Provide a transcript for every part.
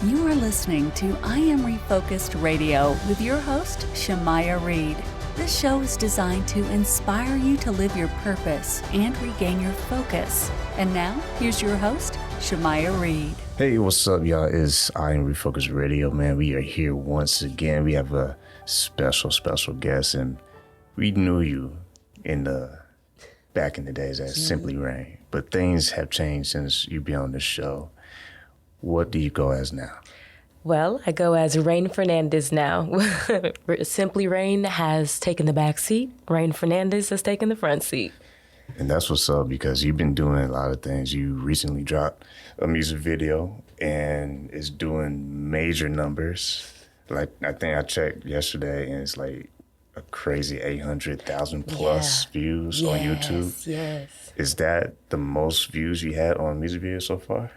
You are listening to I Am Refocused Radio with your host, Shamaya Reed. This show is designed to inspire you to live your purpose and regain your focus. And now, here's your host, Shamaya Reed. Hey, what's up, y'all? It's I Am Refocused Radio, man. We are here once again. We have a special guest, and we knew you back in the days as Simply Rayne, but things have changed since you've been on this show. What do you go as now? Well, I go as Rayne Fernandez now. Simply Rayne has taken the back seat. Rayne Fernandez has taken the front seat. And that's what's up, because you've been doing a lot of things. You recently dropped a music video and it's doing major numbers. Like, I think I checked yesterday and it's like a crazy 800,000 plus views on YouTube. Yes. Is that the most views you had on a music video so far?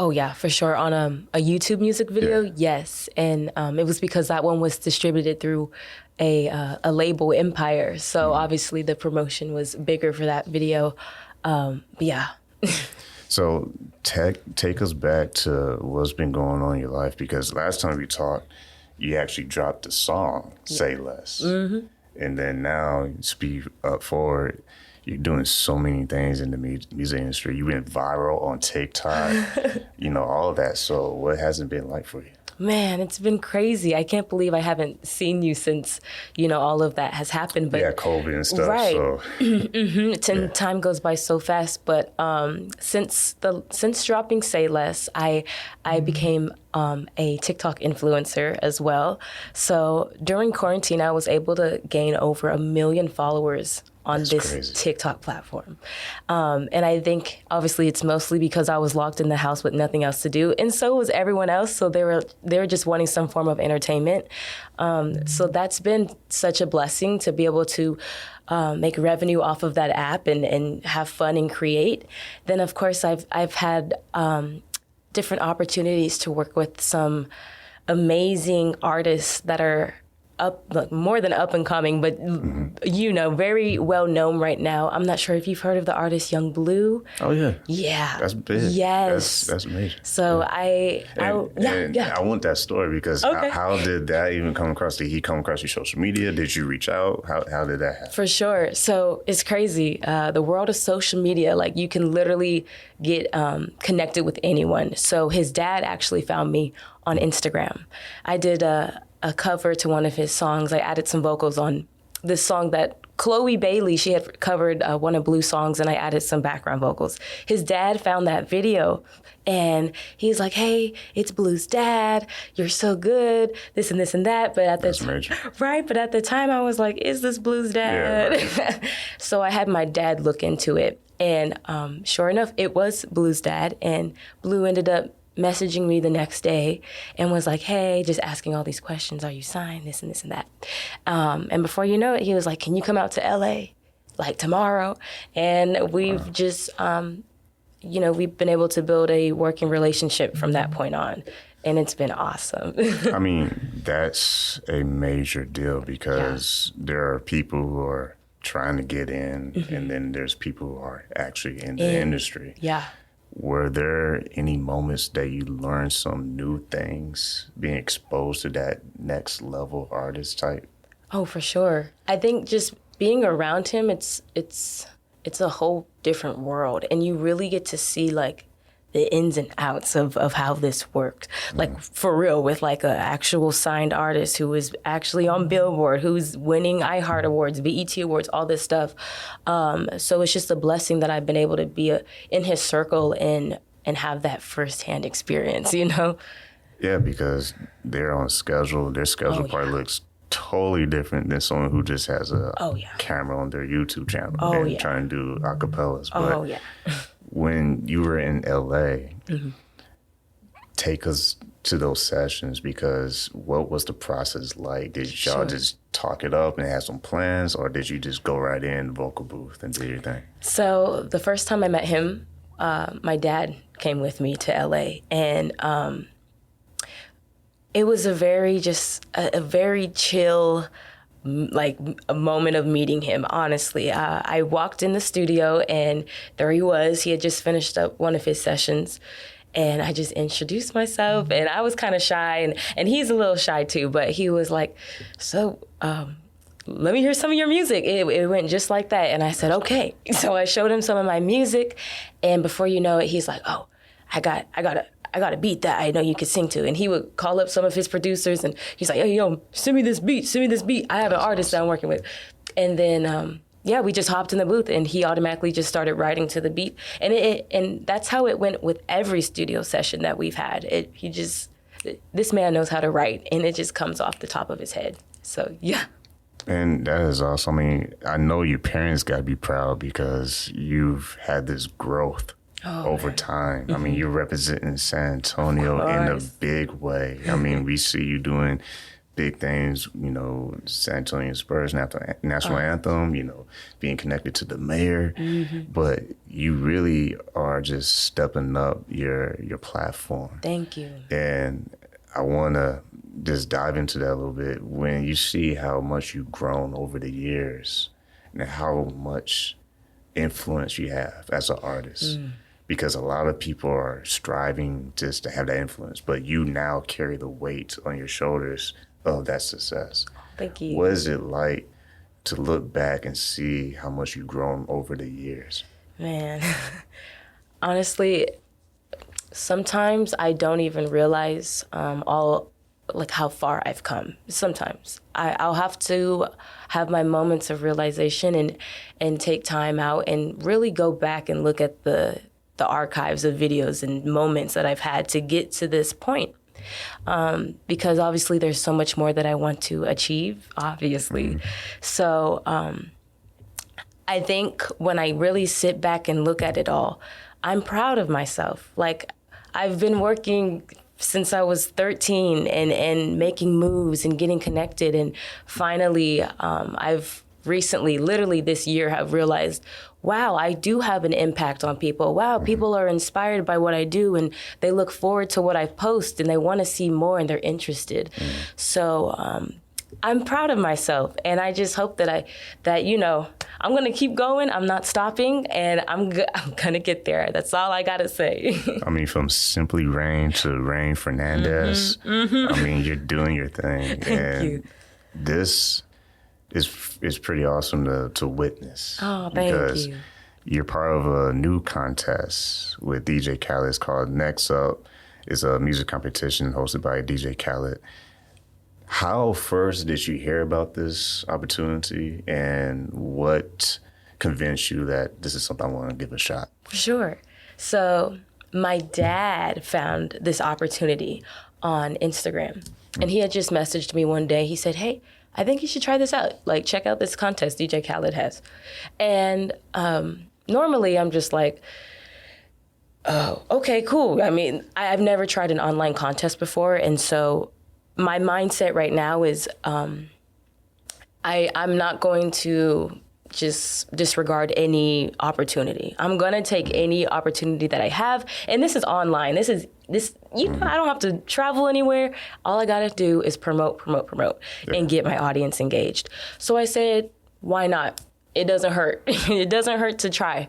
Oh, yeah, for sure. On a YouTube music video, yes. And it was because that one was distributed through a label, Empire. So obviously the promotion was bigger for that video. Yeah. So take us back to what's been going on in your life, because last time we talked, you actually dropped the song, Say Less. Mm-hmm. And then now, speed up forward, you're doing so many things in the music industry. You went viral on TikTok, all of that. So what has it been like for you? Man, it's been crazy. I can't believe I haven't seen you since, all of that has happened. But COVID and stuff. Right. So. Mm-hmm. Time goes by so fast. But since dropping Say Less, I became a TikTok influencer as well. So during quarantine, I was able to gain over 1 million followers on this TikTok platform. And I think obviously it's mostly because I was locked in the house with nothing else to do. And so was everyone else. So they were just wanting some form of entertainment. So that's been such a blessing to be able to make revenue off of that app and have fun and create. Then of course I've had different opportunities to work with some amazing artists that are more than up and coming, but very well known right now. I'm not sure if you've heard of the artist Young Blue. Oh yeah, yeah, that's big. Yes, that's major. So I want that story, because how did that even come across? Did he come across your social media? Did you reach out? How did that happen? For sure. So it's crazy. The world of social media, like you can literally get connected with anyone. So his dad actually found me on Instagram. I did a cover to one of his songs. I added some vocals on this song that Chloe Bailey, she had covered one of Blue's songs, and I added some background vocals. His dad found that video, and he's like, "Hey, it's Blue's dad. You're so good. This and this and that." But at the time, I was like, "Is this Blue's dad?" Yeah, right. So I had my dad look into it, and sure enough, it was Blue's dad. And Blue ended up messaging me the next day and was like, "Hey, just asking all these questions. Are you signed? This and this and that." And before you know it, he was like, "Can you come out to LA like tomorrow?" And we've just, we've been able to build a working relationship from that point on. And it's been awesome. I mean, that's a major deal, because there are people who are trying to get in, and then there's people who are actually in the industry. Yeah. Were there any moments that you learned some new things being exposed to that next level artist type? Oh, for sure. I think just being around him, it's a whole different world, and you really get to see like the ins and outs of how this worked. Like for real, with like an actual signed artist who is actually on Billboard, who's winning iHeart Awards, BET Awards, all this stuff. So it's just a blessing that I've been able to be in his circle and have that firsthand experience, Yeah, because they're on schedule. Their schedule probably looks totally different than someone who just has a camera on their YouTube channel and trying to do acapellas. But when you were in LA, take us to those sessions, because what was the process like? Did y'all just talk it up and have some plans, or did you just go right in the vocal booth and do your thing? So the first time I met him, my dad came with me to LA, and it was a very chill, like a moment of meeting him, honestly. I walked in the studio and there he was. He had just finished up one of his sessions. And I just introduced myself, and I was kind of shy, and he's a little shy too, but he was like, so let me hear some of your music. It went just like that. And I said, okay. So I showed him some of my music, and before you know it, he's like, oh, I got a beat that I know you could sing to. And he would call up some of his producers, and he's like, hey, yo, send me this beat. I have an artist that I'm working with. And then, we just hopped in the booth, and he automatically just started writing to the beat. And that's how it went with every studio session that we've had. This man knows how to write, and it just comes off the top of his head. So, yeah. And that is awesome. I mean, I know your parents got to be proud because you've had this growth over time. Mm-hmm. I mean, you're representing San Antonio in a big way. I mean, we see you doing big things, San Antonio Spurs national anthem, being connected to the mayor. Mm-hmm. But you really are just stepping up your platform. Thank you. And I want to just dive into that a little bit. When you see how much you've grown over the years and how much influence you have as an artist, because a lot of people are striving just to have that influence, but you now carry the weight on your shoulders of that success. Thank you. What is it like to look back and see how much you've grown over the years? Man, honestly, sometimes I don't even realize how far I've come. Sometimes I'll have to have my moments of realization and take time out and really go back and look at the archives of videos and moments that I've had to get to this point. Because obviously there's so much more that I want to achieve, obviously. Mm-hmm. So I think when I really sit back and look at it all, I'm proud of myself. Like, I've been working since I was 13 and making moves and getting connected. And finally, I've recently, literally this year, have realized, wow, I do have an impact on people. Wow, people are inspired by what I do, and they look forward to what I post, and they want to see more, and they're interested. So I'm proud of myself, and I just hope that I'm going to keep going. I'm not stopping, and I'm going to get there. That's all I got to say. I mean, from Simply Rayne to Rayne Fernandez, I mean, you're doing your thing. Thank you. This is pretty awesome to witness. Oh, thank you. You're part of a new contest with DJ Khaled. It's called Next Up. It's a music competition hosted by DJ Khaled. How first did you hear about this opportunity, and what convinced you that this is something I want to give a shot? Sure. So my dad found this opportunity on Instagram, and he had just messaged me one day. He said, hey, I think you should try this out. Like, check out this contest DJ Khaled has. And normally I'm just like, oh, okay, cool. I mean, I've never tried an online contest before. And so my mindset right now is I'm not going to just disregard any opportunity. I'm going to take any opportunity that I have. And this is online. I don't have to travel anywhere. All I got to do is promote, and get my audience engaged. So I said, why not? It doesn't hurt. It doesn't hurt to try.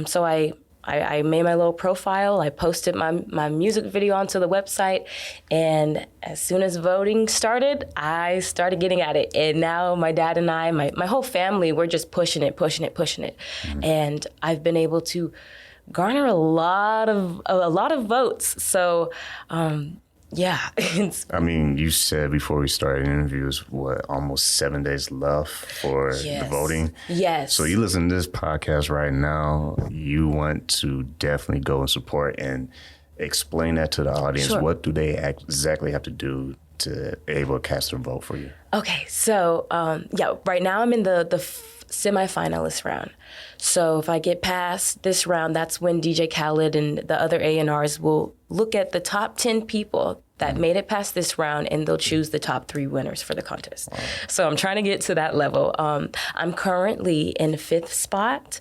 So I made my little profile. I posted my music video onto the website. And as soon as voting started, I started getting at it. And now my dad and I, my whole family, we're just pushing it. Mm-hmm. And I've been able to garner a lot of votes. So, yeah. I mean, you said before we started interviews, almost 7 days left for the voting? Yes. So you listen to this podcast right now, you want to definitely go and support and explain that to the audience. Sure. What do they exactly have to do to be able to cast their vote for you? Okay, so right now I'm in the semifinalist round. So if I get past this round, that's when DJ Khaled and the other A&Rs will look at the top 10 people that made it past this round, and they'll choose the top 3 winners for the contest. Wow. So I'm trying to get to that level. I'm currently in 5th spot,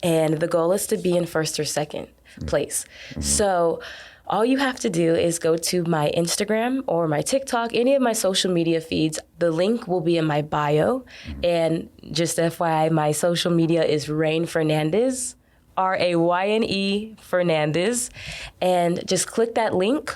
and the goal is to be in 1st or 2nd place. Mm-hmm. So all you have to do is go to my Instagram or my TikTok, any of my social media feeds. The link will be in my bio. Mm-hmm. And just FYI, my social media is Rayne Fernandez Rayne Fernandez. And just click that link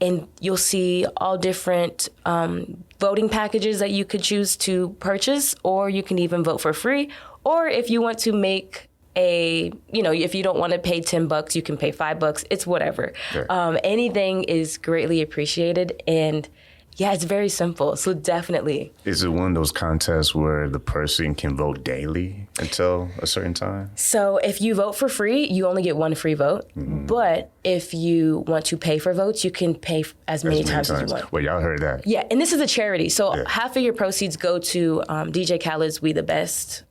and you'll see all different voting packages that you could choose to purchase, or you can even vote for free. Or if you want to make if you don't want to pay $10, you can pay $5. It's whatever. Sure. Anything is greatly appreciated. And yeah, it's very simple. So definitely. Is it one of those contests where the person can vote daily until a certain time? So if you vote for free, you only get one free vote. Mm-hmm. But if you want to pay for votes, you can pay as many times as you want. Well, y'all heard that. Yeah, and this is a charity. So half of your proceeds go to DJ Khaled's We the Best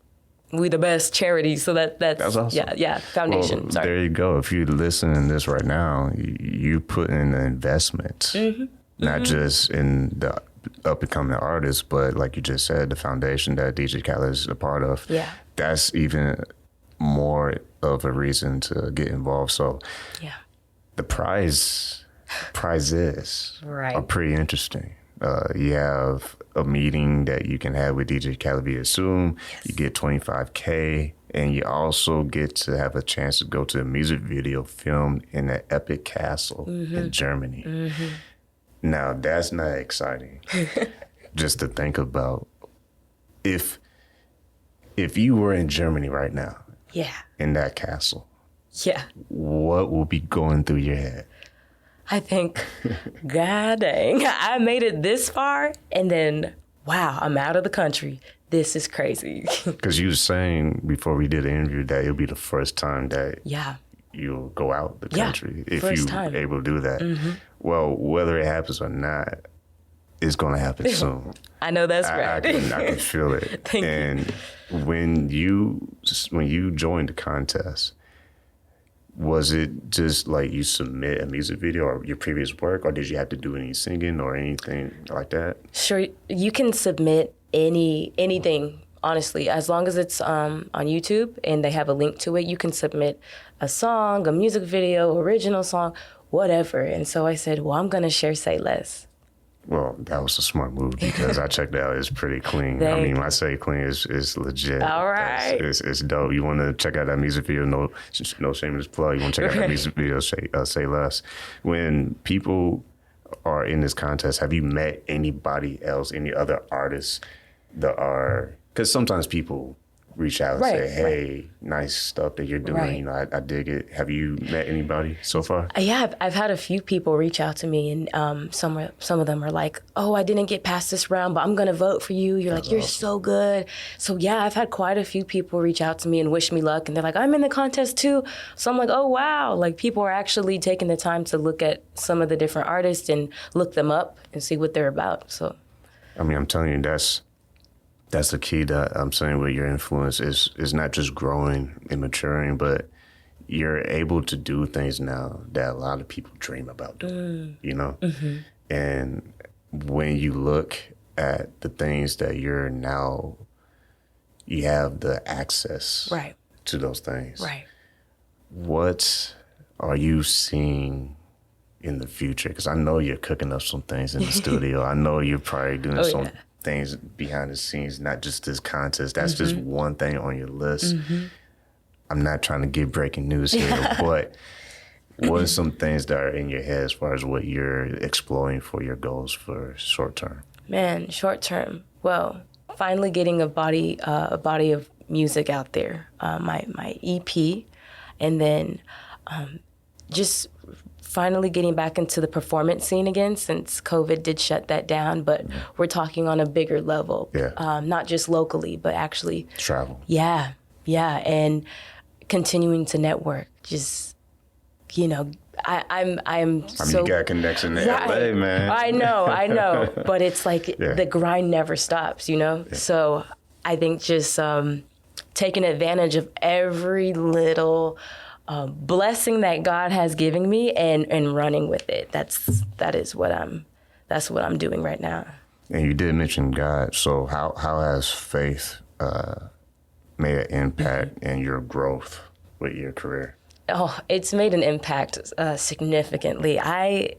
charity. So that's awesome. Yeah, foundation. Well, there you go. If you're listening to this right now, you put in an investment. Mm-hmm. Not just in the up-and-coming artists, but like you just said, the foundation that DJ Khaled is a part of. Yeah. That's even more of a reason to get involved. So the prizes are pretty interesting. You have a meeting that you can have with DJ Khaled via Zoom. Yes. You get $25K, and you also get to have a chance to go to a music video filmed in an epic castle in Germany. Mm-hmm. Now, that's not exciting. Just to think about if you were in Germany right now, in that castle, what will be going through your head? I think, God dang, I made it this far, and then, wow, I'm out of the country. This is crazy. Because you were saying before we did the interview that it'll be the first time that you'll go out the country if you're able to do that. Mm-hmm. Well, whether it happens or not, it's going to happen soon. I know that's right. I can feel it. Thank you. When you joined the contest, was it just like you submit a music video or your previous work, or did you have to do any singing or anything like that? Sure, you can submit anything. Honestly, as long as it's on YouTube and they have a link to it, you can submit a song, a music video, original song, whatever. And so I said, well, I'm going to share Say Less. Well, that was a smart move because I checked it out. It's pretty clean. I mean, when I say clean, it's legit. All right. It's dope. You want to check out that music video, no shameless plug. You want to check out that music video, Say Less. When people are in this contest, have you met anybody else, any other artists that are... Because sometimes people reach out and say, hey, nice stuff that you're doing. Right. You know, I dig it. Have you met anybody so far? Yeah, I've had a few people reach out to me, and some of them are like, oh, I didn't get past this round, but I'm going to vote for you. You're That's you're awesome. So good. So yeah, I've had quite a few people reach out to me and wish me luck. And they're like, I'm in the contest too. So I'm like, oh, wow. Like, people are actually taking the time to look at some of the different artists and look them up and see what they're about. So, I mean, I'm telling you, that's the key that I'm saying with your influence is not just growing and maturing, but you're able to do things now that a lot of people dream about doing, you know? Mm-hmm. And when you look at the things that you're now, you have the access to those things. Right. What are you seeing in the future? Because I know you're cooking up some things in the studio. I know you're probably doing things behind the scenes, not just this contest. That's just one thing on your list. Mm-hmm. I'm not trying to give breaking news here, but what are some things that are in your head as far as what you're exploring for your goals for short term? Man, short term. Well, finally getting a body of music out there, my EP, and then just finally getting back into the performance scene again, since COVID did shut that down, but we're talking on a bigger level, not just locally, but actually travel. Yeah, and continuing to network. Just, you know, I'm so. You got connection to LA, man. I know, but it's like the grind never stops, you know. Yeah. So I think just taking advantage of every little blessing that God has given me and running with it. That's what I'm doing right now. And you did mention God. So how has faith made an impact in your growth with your career? Oh, it's made an impact significantly. I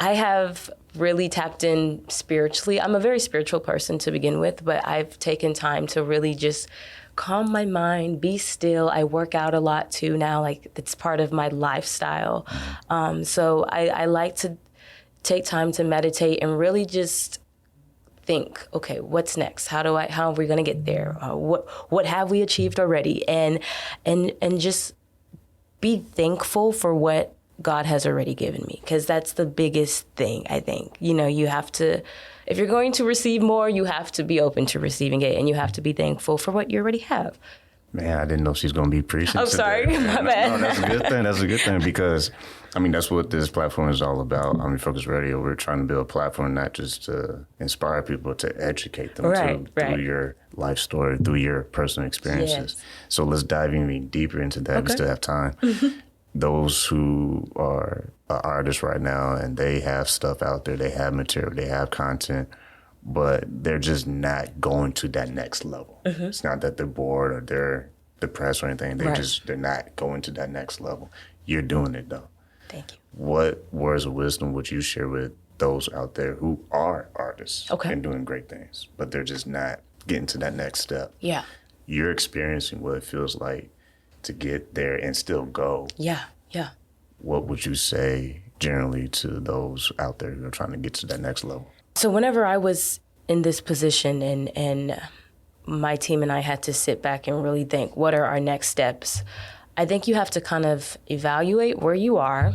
have really tapped in spiritually. I'm a very spiritual person to begin with, but I've taken time to really just calm my mind, be still. I work out a lot too now, like it's part of my lifestyle. So I like to take time to meditate and really just think, okay, what's next? How are we going to get there? What have we achieved already? And just be thankful for what God has already given me, because that's the biggest thing, I think. You know, you have to, if you're going to receive more, you have to be open to receiving it, and you have to be thankful for what you already have. Man, I didn't know she's going to be preaching. I'm sorry, my bad. No, that's a good thing. That's a good thing, because, I mean, that's what this platform is all about. I mean, Refocused Radio, we're trying to build a platform not just to inspire people, to educate them through your life story, through your personal experiences. Yes. So let's dive even deeper into that. Okay. We still have time. Those who are artists right now and they have stuff out there, they have material, they have content, but they're just not going to that next level. It's not that they're bored or they're depressed or anything. They're not going to that next level. You're doing it though. Thank you. What words of wisdom would you share with those out there who are artists and doing great things, but they're just not getting to that next step? Yeah. You're experiencing what it feels like to get there and still go. Yeah. What would you say generally to those out there who are trying to get to that next level? So whenever I was in this position and my team and I had to sit back and really think, what are our next steps? I think you have to kind of evaluate where you are,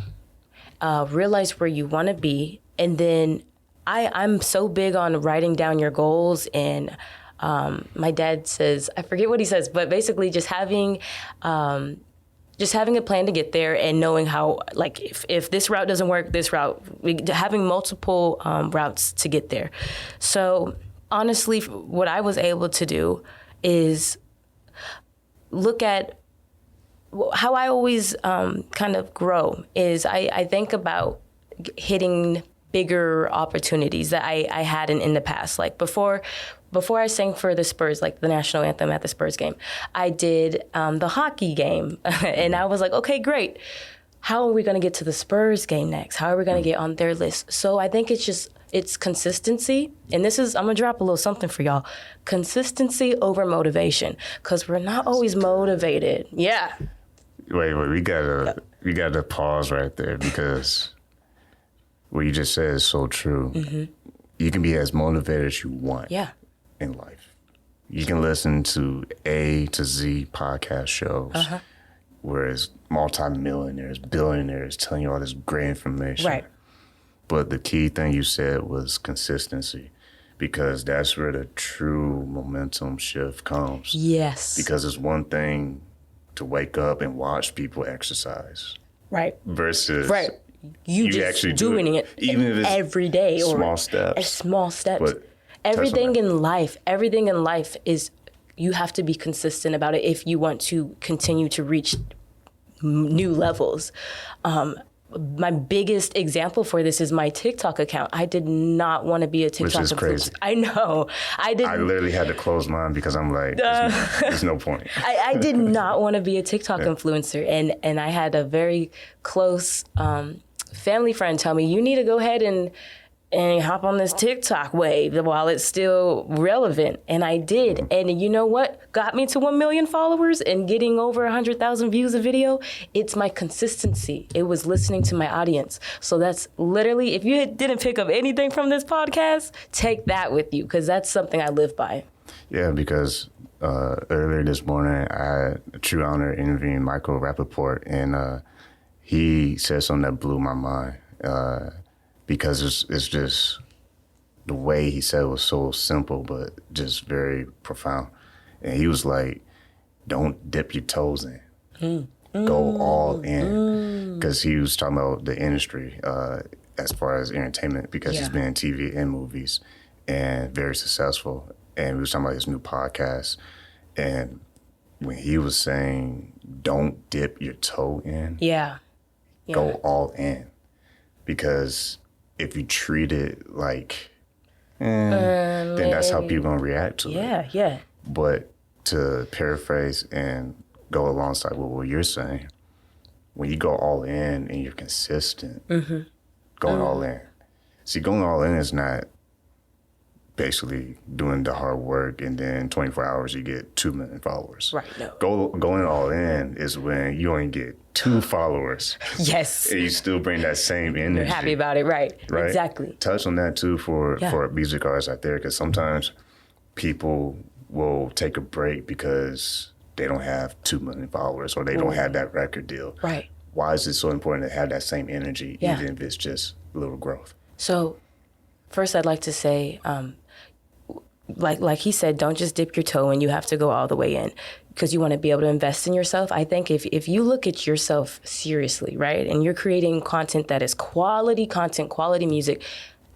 realize where you want to be, and then I'm so big on writing down your goals. And my dad says, I forget what he says, but basically just having a plan to get there and knowing how, like, if this route doesn't work, this route, having multiple routes to get there. So honestly, what I was able to do is look at how I always kind of grow is I think about hitting bigger opportunities that I had in the past. Like before I sang for the Spurs, like the national anthem at the Spurs game, I did the hockey game. And I was like, okay, great. How are we going to get to the Spurs game next? How are we going to get on their list? So I think it's consistency. And I'm going to drop a little something for y'all. Consistency over motivation, because we're not always motivated. Yeah. Wait, we gotta pause right there, because what you just said is so true. You can be as motivated as you want in life. You can listen to A to Z podcast shows where it's multimillionaires, billionaires telling you all this great information. Right. But the key thing you said was consistency, because that's where the true momentum shift comes. Yes. Because it's one thing to wake up and watch people exercise. Right. Versus you just actually doing it even if it's every day, or small steps. But everything in life is, you have to be consistent about it if you want to continue to reach new levels. My biggest example for this is my TikTok account. I did not want to be a TikTok influencer. Which is crazy. I know. I literally had to close mine because I'm like, there's no point. I did not want to be a TikTok influencer. And I had a very close family friend tell me, you need to go ahead and hop on this TikTok wave while it's still relevant. And I did. And you know what got me to 1 million followers and getting over 100,000 views a video? It's my consistency. It was listening to my audience. So that's literally, if you didn't pick up anything from this podcast, take that with you, because that's something I live by. Yeah, because earlier this morning, I had a true honor interviewing Michael Rappaport, and he said something that blew my mind. Because it's just, the way he said it was so simple, but just very profound. And he was like, don't dip your toes in. Go all in. Because he was talking about the industry as far as entertainment, because he's been in TV and movies and very successful. And we was talking about his new podcast. And when he was saying, don't dip your toe in, go all in. Because if you treat it like, then that's how people gonna react to it. Yeah. But to paraphrase and go alongside with what you're saying, when you go all in and you're consistent, going all in. See, going all in is not basically doing the hard work, and then 24 hours you get 2 million followers. Right. No. Going all in is when you only get 2 followers. Yes. And you still bring that same energy. You're happy about it, right? Exactly. Touch on that too for music artists out there, because sometimes people will take a break because they don't have 2 million followers or they don't have that record deal. Right. Why is it so important to have that same energy, even if it's just a little growth? So, first I'd like to say, like he said, don't just dip your toe in. You have to go all the way in because you want to be able to invest in yourself. I think if you look at yourself seriously, right, and you're creating content that is quality content, quality music,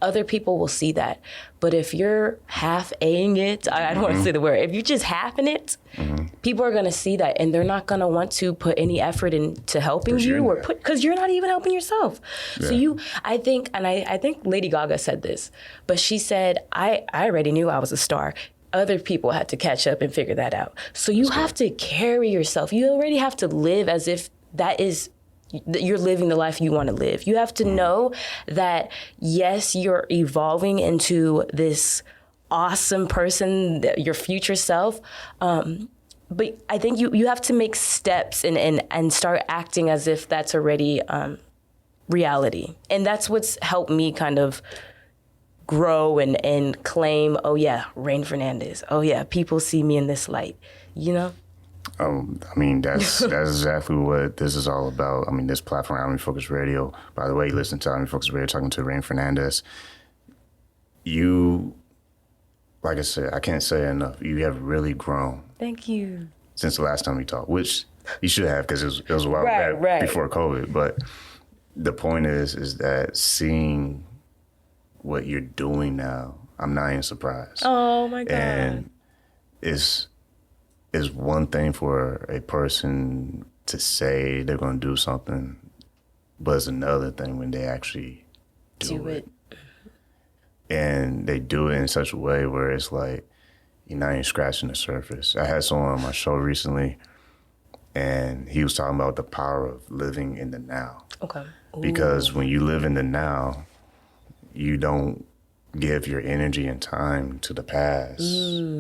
other people will see that. But if you're half-aing it, I don't want to say the word, if you're just halving it, people are going to see that and they're not going to want to put any effort into helping you because you're not even helping yourself. Yeah. So I think Lady Gaga said this, but she said, I already knew I was a star. Other people had to catch up and figure that out. So you have to carry yourself. You already have to live as if you're living the life you want to live. You have to know that, yes, you're evolving into this awesome person, your future self. But I think you have to make steps and start acting as if that's already reality. And that's what's helped me kind of grow and claim, oh, yeah, Rayne Fernandez. Oh, yeah, people see me in this light, you know? I mean, that's exactly what this is all about. I mean, this platform, Refocused Radio. By the way, listen to Refocused Radio, talking to Rayne Fernandez. You, like I said, I can't say enough. You have really grown. Thank you. Since the last time we talked, which you should have, because it was a while back before COVID. But the point is that seeing what you're doing now, I'm not even surprised. Oh my God. And is one thing for a person to say they're going to do something, but it's another thing when they actually do it. And they do it in such a way where it's like, you're not even scratching the surface. I had someone on my show recently, and he was talking about the power of living in the now. Okay. Ooh. Because when you live in the now, you don't give your energy and time to the past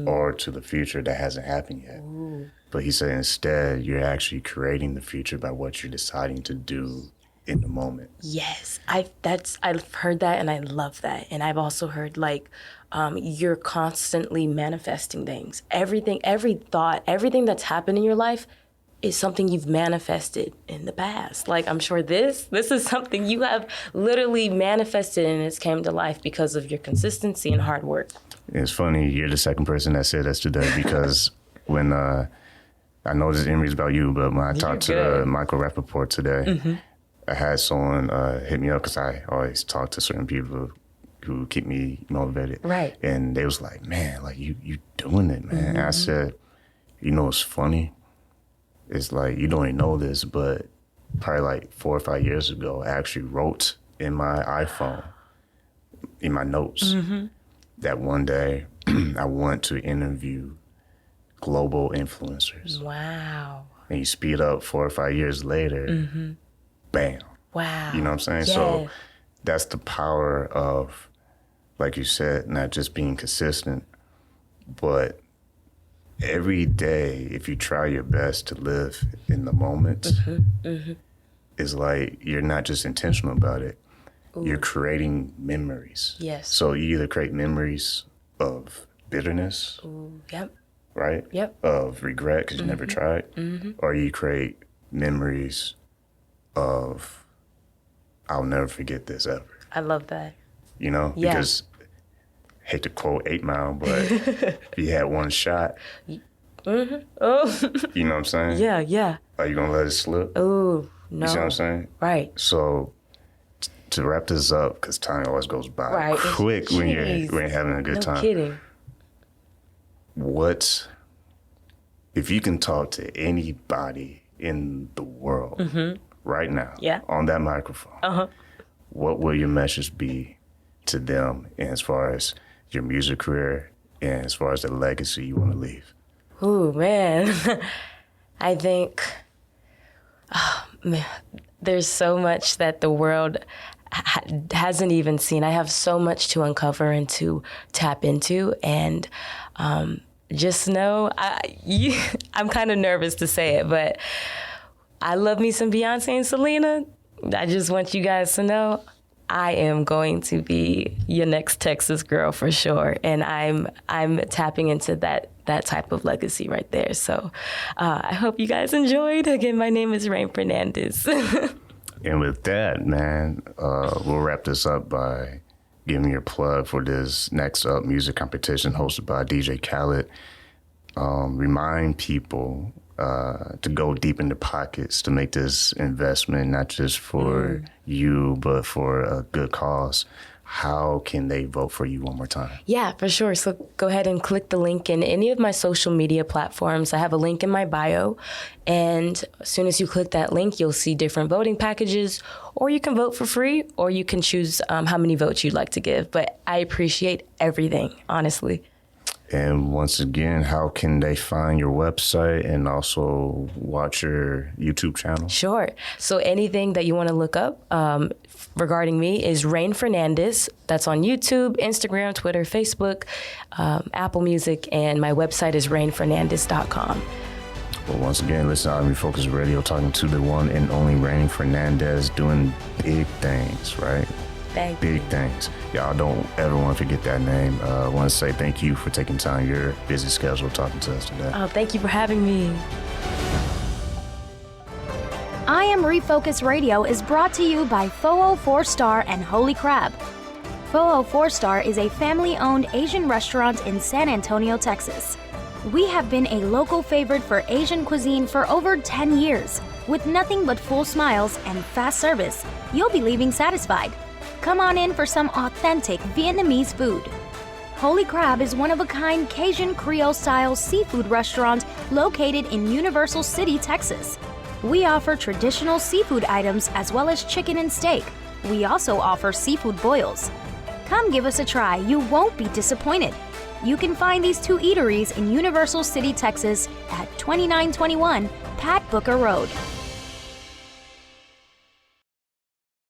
or to the future that hasn't happened yet. But he said instead, you're actually creating the future by what you're deciding to do in the moment. Yes, I've heard that and I love that. And I've also heard you're constantly manifesting things. Everything, every thought, everything that's happened in your life is something you've manifested in the past. Like, I'm sure this is something you have literally manifested and it's came to life because of your consistency and hard work. It's funny, you're the second person that said this today because when, I know this interview is about you, but when I talked to Michael Rappaport today, I had someone hit me up because I always talk to certain people who keep me motivated. Right. And they was like, man, like you doing it, man. And I said, you know what's funny? It's like, you don't even know this, but probably like 4 or 5 years ago, I actually wrote in my iPhone, in my notes, that one day I want to interview global influencers. Wow. And you speed up 4 or 5 years later, bam. Wow. You know what I'm saying? Yeah. So that's the power of, like you said, not just being consistent, but every day, if you try your best to live in the moment, it's like you're not just intentional about it. Ooh. You're creating memories. Yes. So you either create memories of bitterness, right? Yep. Of regret because you never tried, or you create memories of, I'll never forget this ever. I love that. You know, because hate to quote 8 Mile, but if you had one shot, oh, you know what I'm saying? Yeah, yeah. Are you gonna let it slip? Oh, no. You see what I'm saying? Right. So to wrap this up, because time always goes by quick when you're having a good time. No kidding. What if you can talk to anybody in the world right now on that microphone? What will your message be to them as far as your music career and as far as the legacy you want to leave? Ooh, man. I think, there's so much that the world hasn't even seen. I have so much to uncover and to tap into, and just know, I'm kind of nervous to say it, but I love me some Beyonce and Selena. I just want you guys to know I am going to be your next Texas girl for sure, and I'm tapping into that type of legacy right there. So I hope you guys enjoyed. Again, my name is Rayne Fernandez. And with that, man, we'll wrap this up by giving your plug for this Next Up music competition hosted by DJ Khaled. Remind people to go deep in their pockets to make this investment, not just for you, but for a good cause. How can they vote for you one more time? Yeah, for sure. So go ahead and click the link in any of my social media platforms. I have a link in my bio. And as soon as you click that link, you'll see different voting packages, or you can vote for free, or you can choose how many votes you'd like to give. But I appreciate everything, honestly. And once again, how can they find your website and also watch your YouTube channel? Sure. So anything that you want to look up regarding me is Rayne Fernandez. That's on YouTube, Instagram, Twitter, Facebook, Apple Music, and my website is raynefernandez.com. Well, once again, listen to Refocused Radio, talking to the one and only Rayne Fernandez, doing big things, right? Big things. Y'all don't ever want to forget that name. I want to say thank you for taking time, your busy schedule, talking to us today. Oh, thank you for having me. I Am Refocused Radio is brought to you by Foo 4 Star and Holy Crab. Foo 4 Star is a family-owned Asian restaurant in San Antonio, Texas. We have been a local favorite for Asian cuisine for over 10 years. With nothing but full smiles and fast service, you'll be leaving satisfied. Come on in for some authentic Vietnamese food. Holy Crab is one-of-a-kind Cajun Creole-style seafood restaurant located in Universal City, Texas. We offer traditional seafood items as well as chicken and steak. We also offer seafood boils. Come give us a try. You won't be disappointed. You can find these two eateries in Universal City, Texas at 2921 Pat Booker Road.